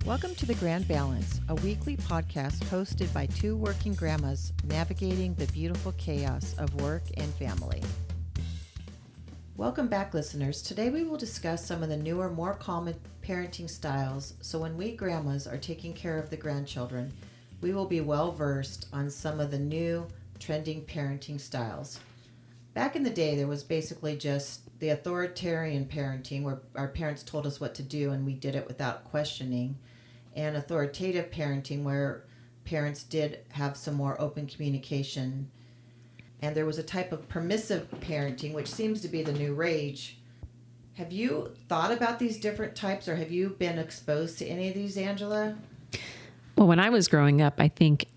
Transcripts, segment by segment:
Welcome to The Grand Balance, a weekly podcast hosted by two working grandmas navigating the beautiful chaos of work and family. Welcome back, listeners. Today we will discuss some of the newer, more common parenting styles, so when we grandmas are taking care of the grandchildren, we will be well versed on some of the new, trending parenting styles. Back in the day, there was basically just the authoritarian parenting, where our parents told us what to do and we did it without questioning, and authoritative parenting, where parents did have some more open communication. And there was a type of permissive parenting, which seems to be the new rage. Have you thought about these different types, or have you been exposed to any of these, Angela? Well, when I was growing up, I think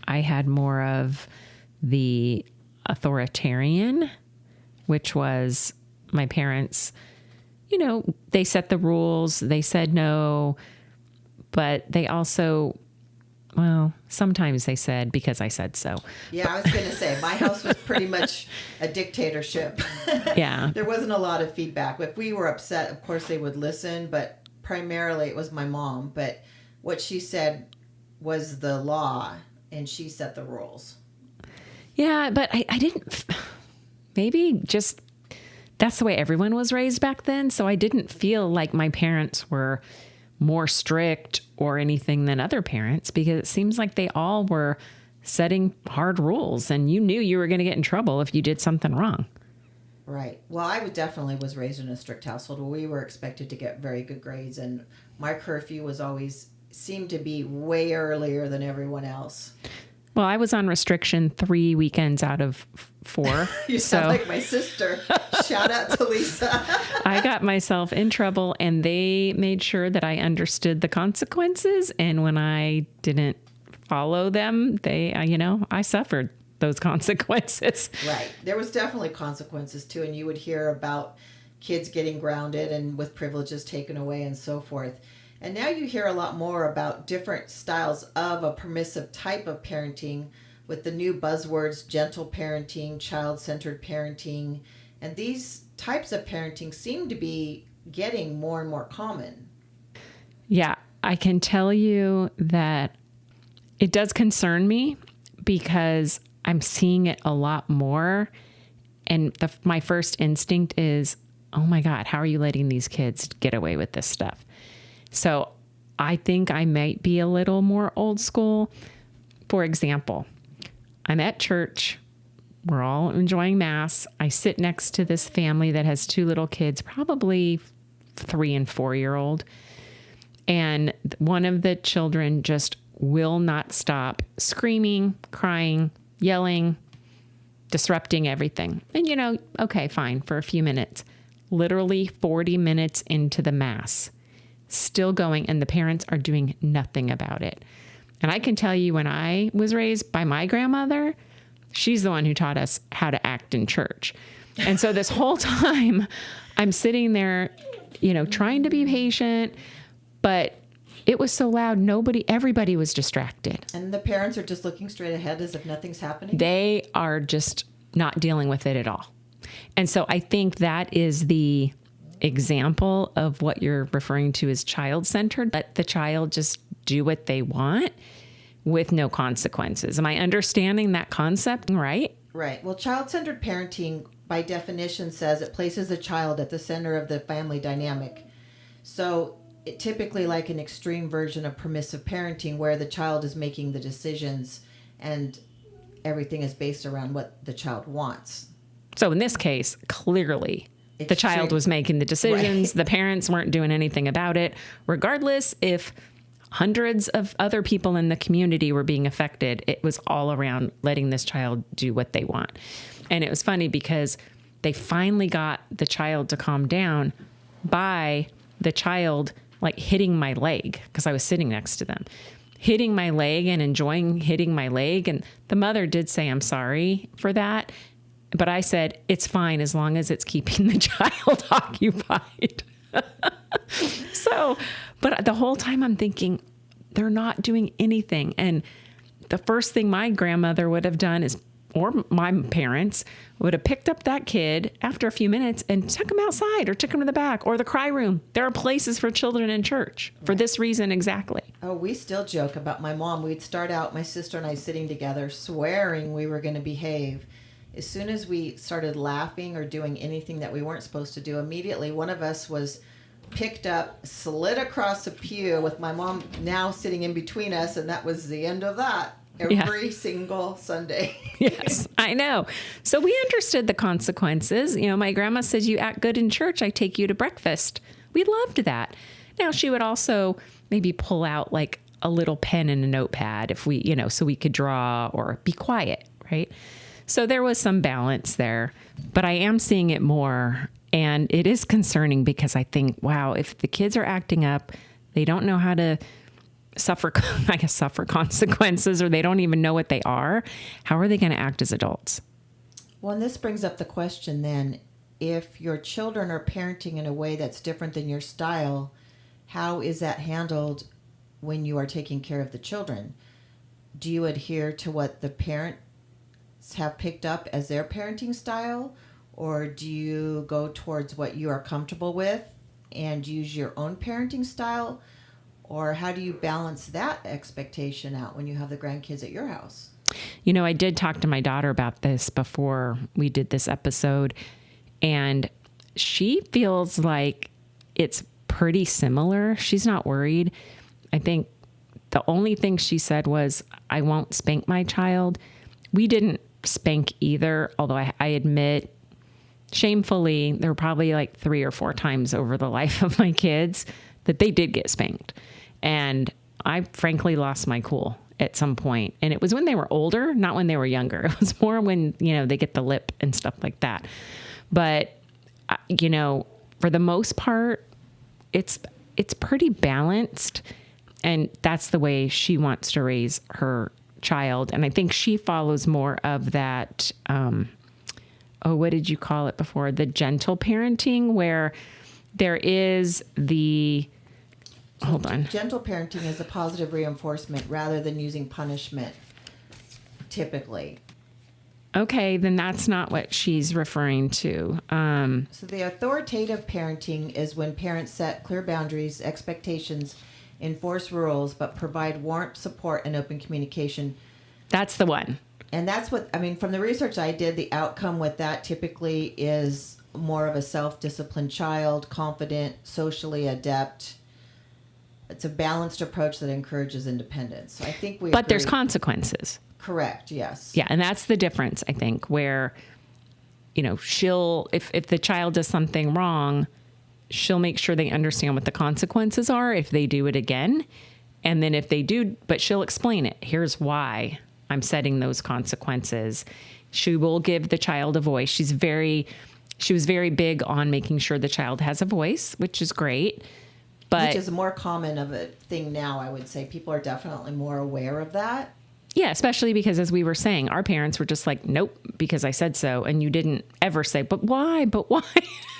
I had more of the authoritarian, which was my parents, they set the rules, they said no, but they also, sometimes they said because I said so. Yeah, I was going to say, my house was pretty much a dictatorship. Yeah. There wasn't a lot of feedback. If we were upset, of course they would listen, but primarily it was my mom. But what she said was the law, and she set the rules. Yeah, but I didn't, maybe just, that's the way everyone was raised back then. So I didn't feel like my parents were more strict or anything than other parents, because it seems like they all were setting hard rules and you knew you were going to get in trouble if you did something wrong. Right. Well, I definitely was raised in a strict household where we were expected to get very good grades, and my curfew was always seemed to be way earlier than everyone else. Well, I was on restriction 3 weekends out of 4. You sound like my sister. Shout out to Lisa. I got myself in trouble, and they made sure that I understood the consequences. And when I didn't follow them, I suffered those consequences. Right. There was definitely consequences too. And you would hear about kids getting grounded and with privileges taken away and so forth. And now you hear a lot more about different styles of a permissive type of parenting with the new buzzwords, gentle parenting, child-centered parenting. And these types of parenting seem to be getting more and more common. Yeah, I can tell you that it does concern me because I'm seeing it a lot more. And my first instinct is, oh my God, how are you letting these kids get away with this stuff? So I think I might be a little more old school. For example, I'm at church. We're all enjoying Mass. I sit next to this family that has 2 little kids, probably 3 and 4-year-old. And one of the children just will not stop screaming, crying, yelling, disrupting everything. And okay, fine, for a few minutes. Literally 40 minutes into the Mass, still going, and the parents are doing nothing about it. And I can tell you, when I was raised by my grandmother, she's the one who taught us how to act in church. And so this whole time I'm sitting there, trying to be patient, but it was so loud. Everybody was distracted. And the parents are just looking straight ahead as if nothing's happening. They are just not dealing with it at all. And so I think that is the example of what you're referring to as child-centered. Let the child just do what they want with no consequences. Am I understanding that concept right? Right. Well, child-centered parenting, by definition, says it places the child at the center of the family dynamic. So it typically like an extreme version of permissive parenting, where the child is making the decisions and everything is based around what the child wants. So in this case, clearly the child was making the decisions. Right. The parents weren't doing anything about it, regardless if hundreds of other people in the community were being affected. It was all around letting this child do what they want. And it was funny because they finally got the child to calm down by the child like hitting my leg, because I was sitting next to them, hitting my leg and enjoying hitting my leg. And the mother did say, I'm sorry for that. But I said, it's fine as long as it's keeping the child occupied. But the whole time I'm thinking, they're not doing anything. And the first thing my grandmother would have done is or my parents would have picked up that kid after a few minutes and took him outside or took him to the back or the cry room. There are places for children in church for this reason exactly. Oh, we still joke about my mom. We'd start out, my sister and I sitting together, swearing we were going to behave. As soon as we started laughing or doing anything that we weren't supposed to do, immediately one of us was picked up, slid across a pew with my mom now sitting in between us, and that was the end of that. Every single Sunday. Yes, I know. So we understood the consequences. You know, my grandma says, you act good in church, I take you to breakfast. We loved that. Now, she would also maybe pull out like a little pen and a notepad if we, you know, so we could draw or be quiet, right? So there was some balance there, but I am seeing it more. And it is concerning because I think, wow, if the kids are acting up, they don't know how to suffer consequences, or they don't even know what they are. How are they going to act as adults? Well, and this brings up the question then, if your children are parenting in a way that's different than your style, how is that handled when you are taking care of the children? Do you adhere to what the parents have picked up as their parenting style, or do you go towards what you are comfortable with and use your own parenting style? Or how do you balance that expectation out when you have the grandkids at your house? You know, I did talk to my daughter about this before we did this episode, and she feels like it's pretty similar. She's not worried. I think the only thing she said was, I won't spank my child. We didn't spank either, although I admit, shamefully, there were probably like 3 or 4 times over the life of my kids that they did get spanked. And I frankly lost my cool at some point. And it was when they were older, not when they were younger. It was more when, you know, they get the lip and stuff like that. But, you know, for the most part, it's pretty balanced. And that's the way she wants to raise her child. And I think she follows more of that, what did you call it before? The gentle parenting, where there is the... Hold on. Gentle parenting is a positive reinforcement rather than using punishment, typically. Okay, then that's not what she's referring to. So the authoritative parenting is when parents set clear boundaries, expectations, enforce rules, but provide warmth, support, and open communication. That's the one. And that's what, I mean, from the research I did, the outcome with that typically is more of a self-disciplined child, confident, socially adept. It's a balanced approach that encourages independence. I think we But agree. there's consequences. Correct, yes. Yeah, and that's the difference, I think, where, you know, if the child does something wrong, she'll make sure they understand what the consequences are if they do it again. And then if they do, but she'll explain it. Here's why I'm setting those consequences. She will give the child a voice. She was very big on making sure the child has a voice, which is great. But, which is more common of a thing now, I would say. People are definitely more aware of that. Yeah, especially because, as we were saying, our parents were just like, nope, because I said so. And you didn't ever say, but why? But why?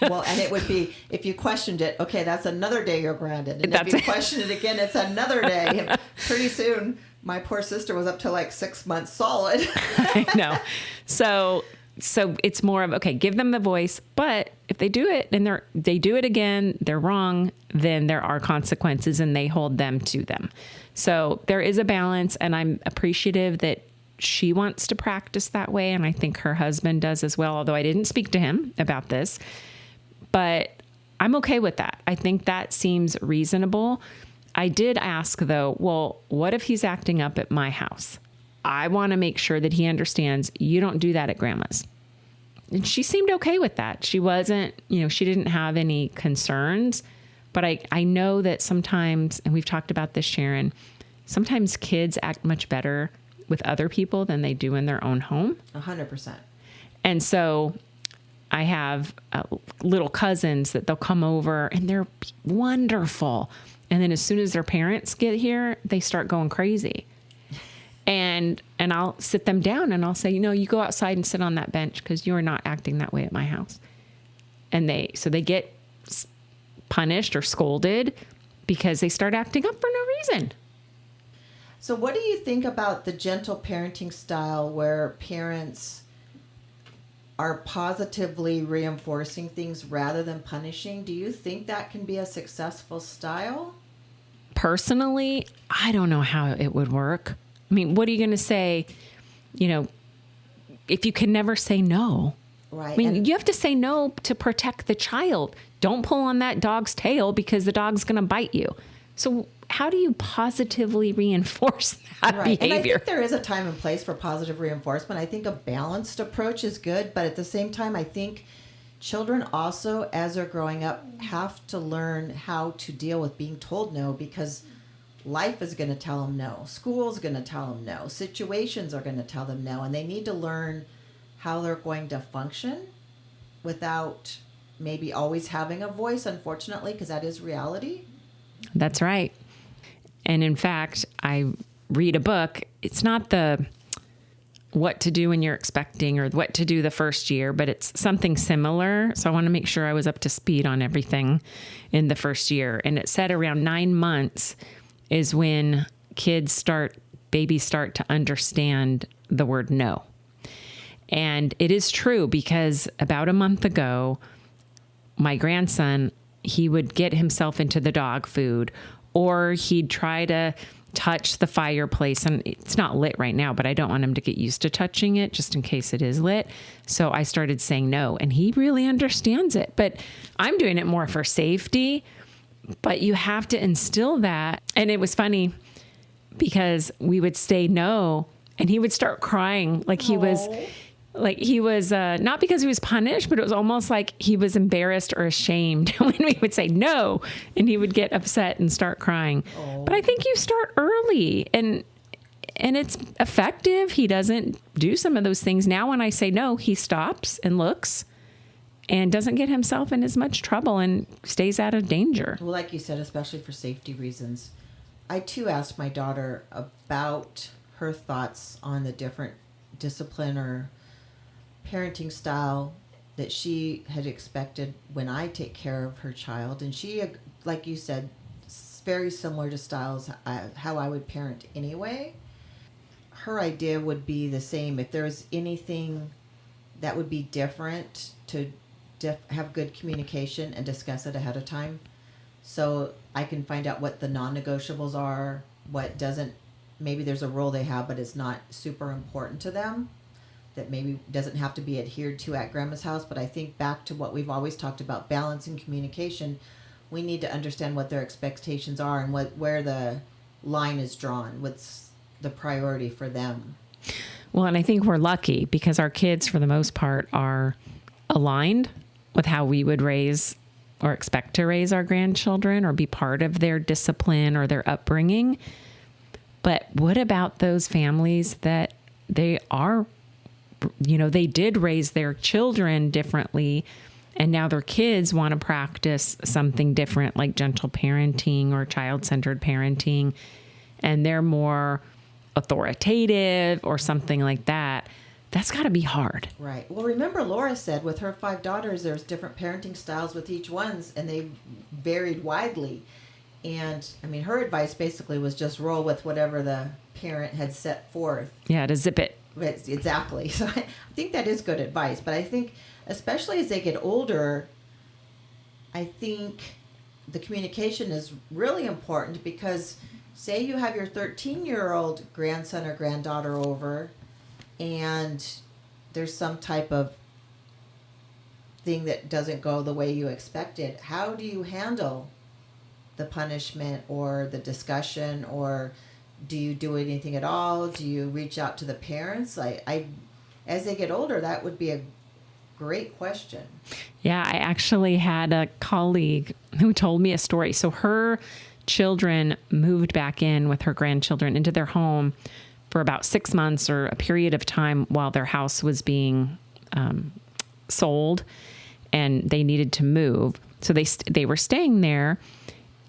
Well, and it would be, if you questioned it, okay, that's another day you're grounded. And if you question it again, it's another day. And pretty soon, my poor sister was up to like 6 months solid. I know. So it's more of, okay, give them the voice. But if they do it and they do it again, they're wrong, then there are consequences and they hold them to them. So there is a balance, and I'm appreciative that she wants to practice that way. And I think her husband does as well, although I didn't speak to him about this, but I'm okay with that. I think that seems reasonable. I did ask though, well, what if he's acting up at my house? I want to make sure that he understands you don't do that at grandma's. And she seemed okay with that. She wasn't, she didn't have any concerns, but I know that sometimes, and we've talked about this, Sharon, sometimes kids act much better with other people than they do in their own home. 100%. And so I have little cousins that they'll come over and they're wonderful. And then as soon as their parents get here, they start going crazy. And I'll sit them down and I'll say, you go outside and sit on that bench because you're not acting that way at my house. And they get punished or scolded because they start acting up for no reason. So what do you think about the gentle parenting style where parents are positively reinforcing things rather than punishing? Do you think that can be a successful style? Personally, I don't know how it would work. I mean, what are you going to say, you know, if you can never say no? Right. I mean, And you have to say no to protect the child. Don't pull on that dog's tail because the dog's going to bite you. So how do you positively reinforce that right. And I behavior? think there is a time and place for positive reinforcement. I think a balanced approach is good, but at the same time, I think children also, as they're growing up, have to learn how to deal with being told no, because life is going to tell them no. School's going to tell them no. Situations are going to tell them no. And they need to learn how they're going to function without maybe always having a voice, unfortunately, because that is reality. That's right. And in fact, I read a book. It's not the what to do when you're expecting or what to do the first year, but it's something similar. So I want to make sure I was up to speed on everything in the first year. And it said around 9 months is when babies start to understand the word no. And it is true, because about a month ago, my grandson, he would get himself into the dog food, or he'd try to touch the fireplace. And it's not lit right now, but I don't want him to get used to touching it just in case it is lit. So I started saying no, and he really understands it. But I'm doing it more for safety. But you have to instill that. And it was funny because we would say no, and he would start crying like he was... Like he was, not because he was punished, but it was almost like he was embarrassed or ashamed when we would say no, and he would get upset and start crying. Oh. But I think you start early, and it's effective. He doesn't do some of those things. Now when I say no, he stops and looks and doesn't get himself in as much trouble and stays out of danger. Well, like you said, especially for safety reasons. I too asked my daughter about her thoughts on the different discipline or parenting style that she had expected when I take care of her child. And she, like you said, very similar to styles how I would parent anyway. Her idea would be the same. If there was anything that would be different, to have good communication and discuss it ahead of time, so I can find out what the non-negotiables are, what doesn't. Maybe there's a role they have, but it's not super important to them, that maybe doesn't have to be adhered to at grandma's house. But I think back to what we've always talked about, balance and communication, we need to understand what their expectations are and where the line is drawn, what's the priority for them. Well, and I think we're lucky because our kids, for the most part, are aligned with how we would raise or expect to raise our grandchildren or be part of their discipline or their upbringing. But what about those families that they are, they did raise their children differently, and now their kids want to practice something different, like gentle parenting or child-centered parenting, and they're more authoritative or something like that? That's got to be hard. Right. Well, remember Laura said with her 5 daughters, there's different parenting styles with each one's, and they varied widely. And, I mean, her advice basically was just roll with whatever the parent had set forth. Yeah, to zip it. Exactly. So I think that is good advice. But I think, especially as they get older, I think the communication is really important, because say you have your 13-year-old grandson or granddaughter over, and there's some type of thing that doesn't go the way you expected. How do you handle the punishment or the discussion, or do you do anything at all? Do you reach out to the parents? As they get older, that would be a great question. Yeah, I actually had a colleague who told me a story. So her children moved back in with her grandchildren into their home for about 6 months, or a period of time while their house was being sold, and they needed to move. So they were staying there,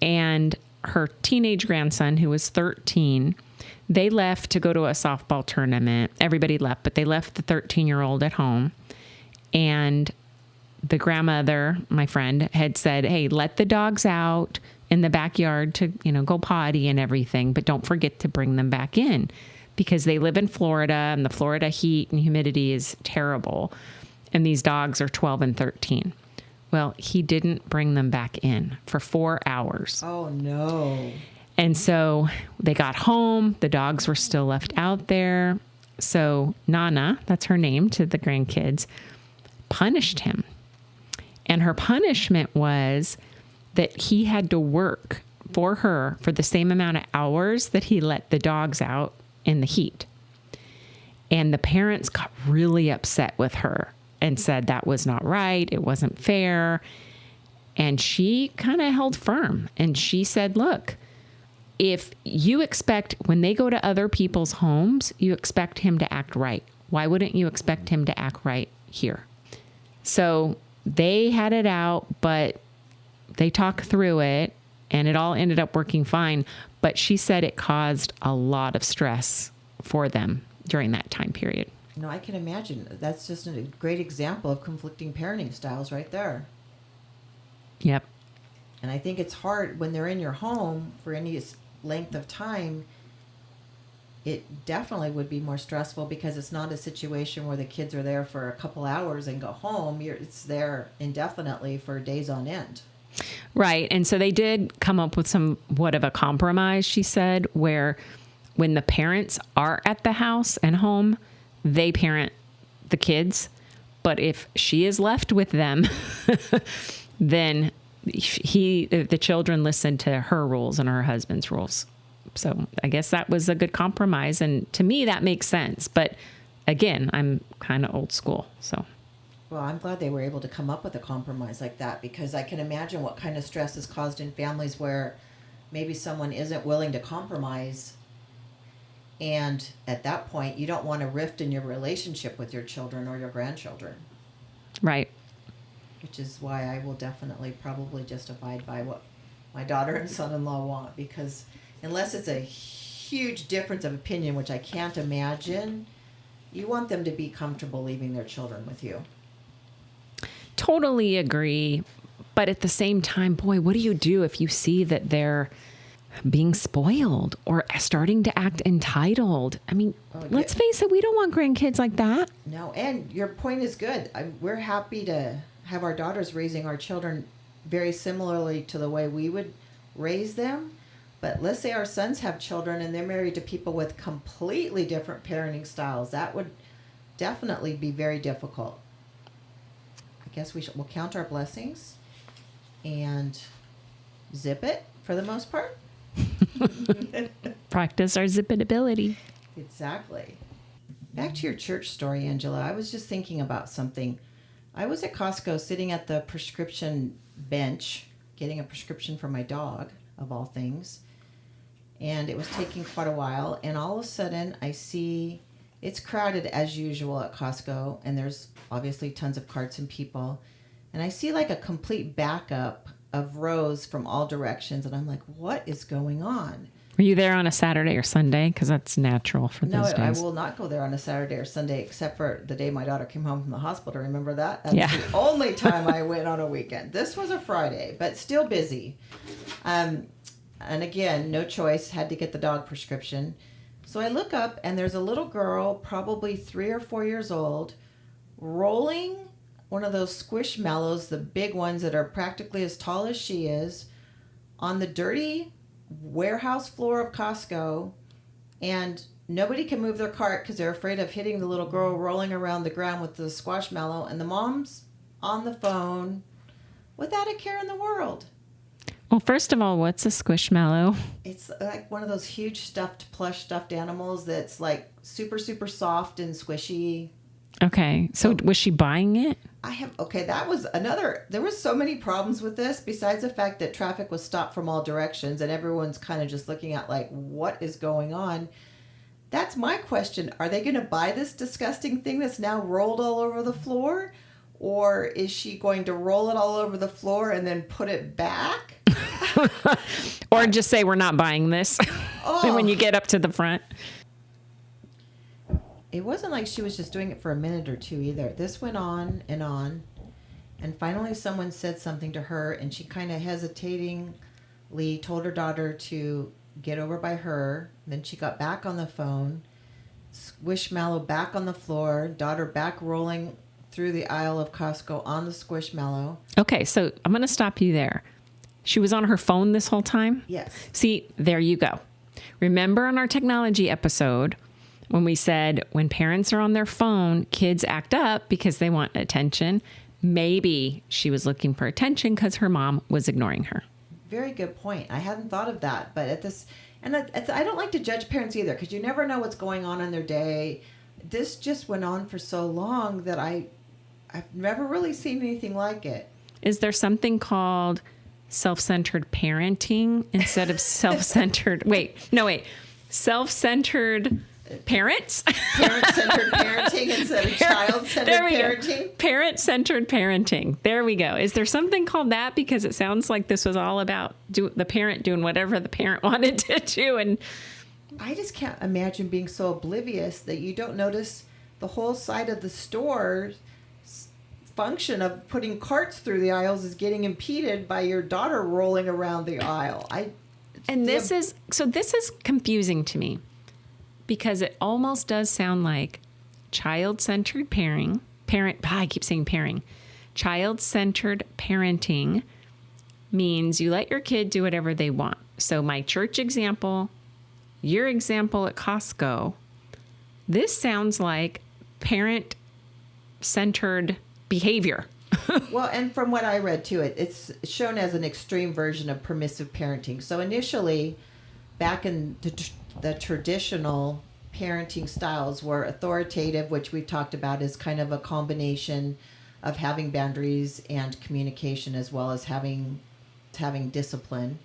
and her teenage grandson, who was 13, they left to go to a softball tournament. Everybody left, but they left the 13-year-old at home. And the grandmother, my friend, had said, hey, let the dogs out in the backyard to, go potty and everything, but don't forget to bring them back in because they live in Florida and the Florida heat and humidity is terrible. And these dogs are 12 and 13. Well, he didn't bring them back in for 4 hours. Oh, no. And so they got home. The dogs were still left out there. So Nana, that's her name to the grandkids, punished him. And her punishment was that he had to work for her for the same amount of hours that he let the dogs out in the heat. And the parents got really upset with her and said that was not right. It wasn't fair. And she kind of held firm. And she said, look, if you expect when they go to other people's homes, you expect him to act right. Why wouldn't you expect him to act right here? So they had it out, but they talked through it and it all ended up working fine. But she said it caused a lot of stress for them during that time period. No, I can imagine. That's just a great example of conflicting parenting styles right there. Yep. And I think it's hard when they're in your home for any length of time. It definitely would be more stressful because it's not a situation where the kids are there for a couple hours and go home. It's there indefinitely for days on end. Right. And so they did come up with somewhat of a compromise, she said, where when the parents are at the house and home, they parent the kids. But if she is left with them, then the children listen to her rules and her husband's rules. So I guess that was a good compromise. And to me, that makes sense. But again, I'm kind of old school. So. Well, I'm glad they were able to come up with a compromise like that because I can imagine what kind of stress is caused in families where maybe someone isn't willing to compromise. And at that point, you don't want a rift in your relationship with your children or your grandchildren. Right. Which is why I will definitely probably just abide by what my daughter and son-in-law want, because unless it's a huge difference of opinion, which I can't imagine, you want them to be comfortable leaving their children with you. Totally agree. But at the same time, boy, what do you do if you see that they're being spoiled or starting to act entitled? I mean, let's face it, we don't want grandkids like that. No, and your point is good. We're happy to have our daughters raising our children very similarly to the way we would raise them. But let's say our sons have children and they're married to people with completely different parenting styles. That would definitely be very difficult. I guess we'll count our blessings and zip it for the most part. Practice our zippability. Exactly. Back to your church story, Angela. I was just thinking about something. I was at Costco sitting at the prescription bench, getting a prescription for my dog, of all things. And it was taking quite a while. And all of a sudden, I see it's crowded as usual at Costco. And there's obviously tons of carts and people. And I see like a complete backup of rows from all directions. And I'm like, what is going on? Were you there on a Saturday or Sunday? Because that's natural for those days. No, I will not go there on a Saturday or Sunday, except for the day my daughter came home from the hospital. Remember that? That's the only time I went on a weekend. This was a Friday, but still busy. And again, no choice. Had to get the dog prescription. So I look up, and there's a little girl, probably 3 or 4 years old, rolling one of those squishmallows, the big ones that are practically as tall as she is, on the dirty warehouse floor of Costco, and nobody can move their cart because they're afraid of hitting the little girl rolling around the ground with the squashmallow, and the mom's on the phone without a care in the world. Well, first of all, what's a squishmallow? It's like one of those huge plush stuffed animals that's like super, super soft and squishy. Okay. So was she buying it? That was there was so many problems with this, besides the fact that traffic was stopped from all directions and everyone's kind of just looking at like, what is going on? That's my question. Are they going to buy this disgusting thing that's now rolled all over the floor? Or is she going to roll it all over the floor and then put it back? Or just say, we're not buying this when you get up to the front. It wasn't like she was just doing it for a minute or two either. This went on. And finally someone said something to her, and she kind of hesitating Lee told her daughter to get over by her. Then she got back on the phone. Squishmallow back on the floor. Daughter back rolling through the aisle of Costco on the Squishmallow. Okay, so I'm going to stop you there. She was on her phone this whole time? Yes. See, there you go. Remember on our technology episode when we said when parents are on their phone, kids act up because they want attention. Maybe she was looking for attention because her mom was ignoring her. Very good point. I hadn't thought of that, but I don't like to judge parents either because you never know what's going on in their day. This just went on for so long that I've never really seen anything like it. Is there something called self-centered parenting instead of self-centered? Self-centered parents? Parent-centered parenting instead of child-centered parenting? Parent-centered parenting. There we go. Is there something called that? Because it sounds like this was all about the parent doing whatever the parent wanted to do. And I just can't imagine being so oblivious that you don't notice the whole side of the store's function of putting carts through the aisles is getting impeded by your daughter rolling around the aisle. This is confusing to me because it almost does sound like child-centered I keep saying pairing. Child-centered parenting means you let your kid do whatever they want. So my church example, your example at Costco, this sounds like parent-centered behavior. Well, and from what I read too, it's shown as an extreme version of permissive parenting. So initially, back in the traditional parenting styles were authoritative, which we've talked about is kind of a combination of having boundaries and communication as well as having discipline.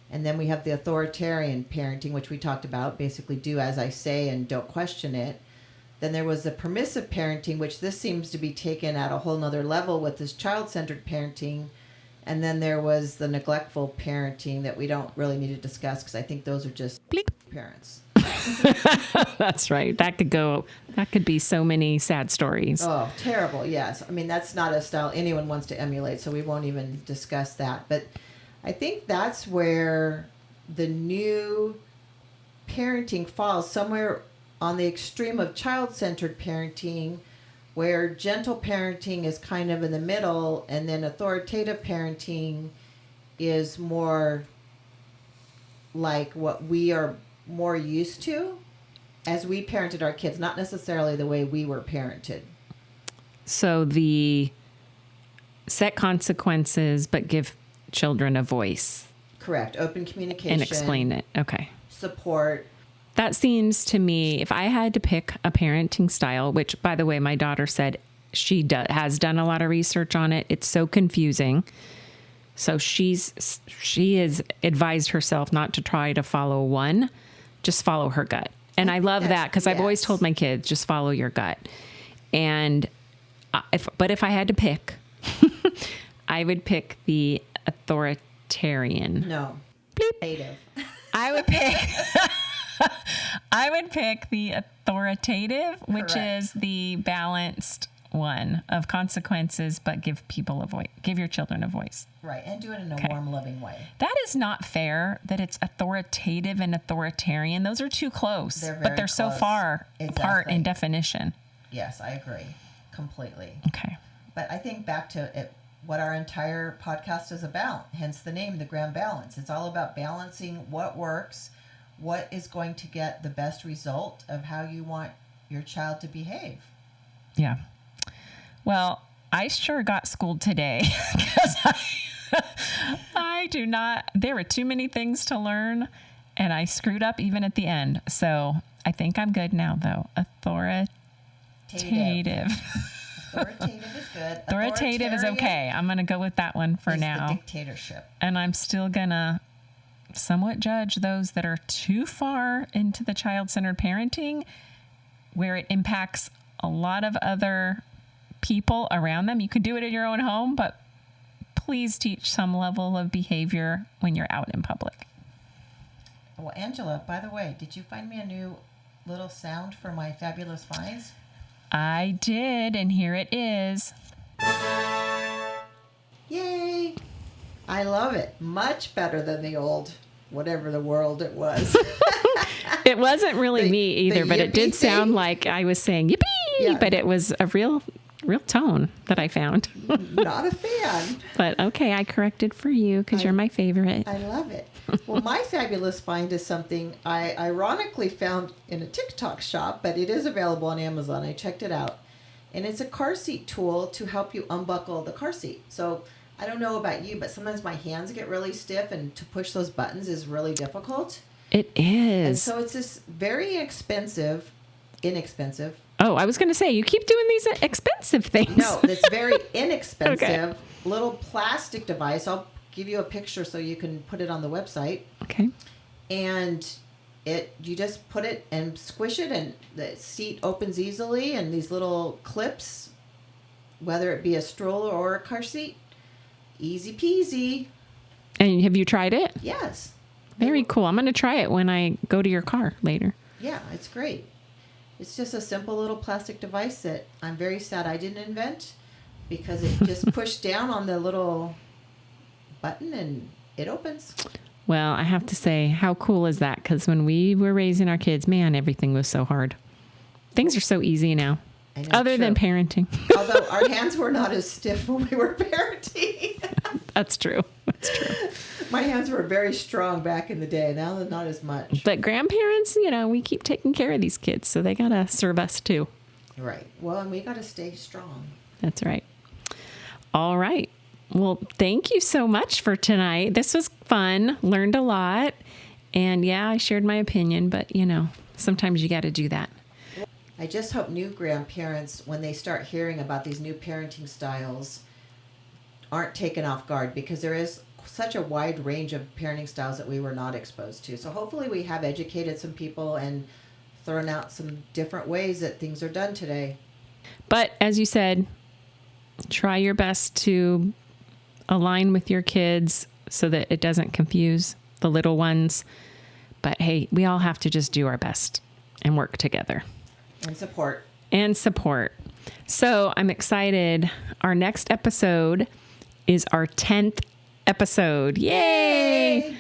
And then we have the authoritarian parenting, which we talked about, basically do as I say and don't question it. Then there was the permissive parenting, which this seems to be taken at a whole nother level with this child-centered parenting. And then there was the neglectful parenting that we don't really need to discuss because I think those are just parents. That's right. That could be so many sad stories. Oh, terrible. Yes. I mean, that's not a style anyone wants to emulate, so we won't even discuss that. But I think that's where the new parenting falls, somewhere on the extreme of child-centered parenting, where gentle parenting is kind of in the middle, and then authoritative parenting is more like what we are more used to as we parented our kids, not necessarily the way we were parented. So the set consequences, but give children a voice. Correct. Open communication. And explain it. Okay. Support. That seems to me, if I had to pick a parenting style, which, by the way, my daughter said she has done a lot of research on it. It's so confusing. So she has advised herself not to try to follow one, just follow her gut. And I love that because I've always told my kids, just follow your gut. And if I had to pick, I would pick the authoritarian. No. Native. I would pick the authoritative, which Correct. is the balanced one of consequences, but give your children a voice. Right. And do it in a warm, loving way. That is not fair that it's authoritative and authoritarian. Those are too close, but they're so far apart in definition. Yes, I agree completely. Okay. But I think back to it, what our entire podcast is about, hence the name, The Grand Balance. It's all about balancing what works, what is going to get the best result of how you want your child to behave. Yeah. Well, I sure got schooled today because I do not, there were too many things to learn and I screwed up even at the end. So I think I'm good now though. Authoritative. Authoritative is good. Authoritative is okay. I'm going to go with that one for now. The dictatorship. And I'm still going to somewhat judge those that are too far into the child-centered parenting where it impacts a lot of other people around them. You can do it in your own home, but please teach some level of behavior when you're out in public. Well, Angela, by the way, did you find me a new little sound for my fabulous finds? I did, and here it is. Yay! I love it. Much better than the old, whatever the world it was. It wasn't really me either, but it did sound like I was saying yippee, but it was a real tone that I found. Not a fan. But okay, I corrected for you because you're my favorite. I love it. Well, my fabulous find is something I ironically found in a TikTok shop, but it is available on Amazon. I checked it out. And it's a car seat tool to help you unbuckle the car seat. So I don't know about you, but sometimes my hands get really stiff, and to push those buttons is really difficult. It is. And so it's this very inexpensive. Oh, I was going to say, you keep doing these expensive things. No, it's very inexpensive Okay. little plastic device. I'll give you a picture so you can put it on the website. Okay. And you just put it and squish it, and the seat opens easily, and these little clips, whether it be a stroller or a car seat, easy peasy. And have you tried it? Yes. Very cool. I'm going to try it when I go to your car later. Yeah, it's great. It's just a simple little plastic device that I'm very sad I didn't invent, because it just pushed down on the little button and it opens. Well, I have to say, how cool is that? Because when we were raising our kids, man, everything was so hard. Things are so easy now, I know, other than parenting. Although our hands were not as stiff when we were parenting. That's true. That's true. My hands were very strong back in the day. Now they're not as much. But grandparents, we keep taking care of these kids, so they got to serve us too. Right. Well, and we got to stay strong. That's right. All right. Well, thank you so much for tonight. This was fun. Learned a lot. And yeah, I shared my opinion, but sometimes you got to do that. I just hope new grandparents, when they start hearing about these new parenting styles, aren't taken off guard, because there is such a wide range of parenting styles that we were not exposed to. So hopefully we have educated some people and thrown out some different ways that things are done today. But as you said, try your best to align with your kids so that it doesn't confuse the little ones. But hey, we all have to just do our best and work together. And support. So I'm excited. Our next episode is our 10th episode. Yay!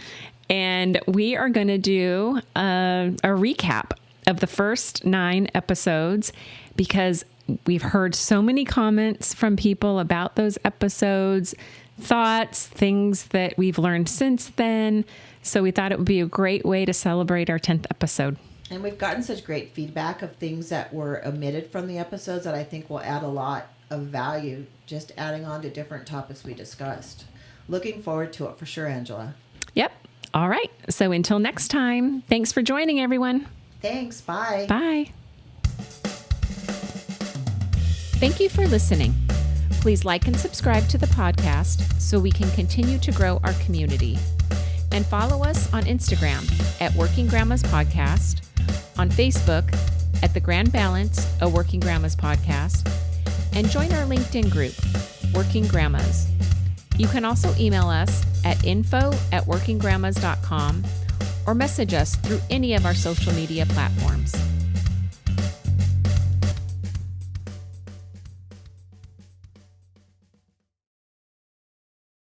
And we are going to do a recap of the first 9 episodes, because we've heard so many comments from people about those episodes, thoughts, things that we've learned since then. So we thought it would be a great way to celebrate our 10th episode. And we've gotten such great feedback of things that were omitted from the episodes that I think will add a lot of value, just adding on to different topics we discussed. Looking forward to it for sure, Angela. Yep. All right. So until next time, thanks for joining, everyone. Thanks. Bye. Bye. Thank you for listening. Please like and subscribe to the podcast so we can continue to grow our community. And follow us on Instagram at Working Grandmas Podcast, on Facebook at The Grand Balance, a Working Grandmas Podcast, and join our LinkedIn group, Working Grandmas. You can also email us at info@workinggrandmas.com or message us through any of our social media platforms.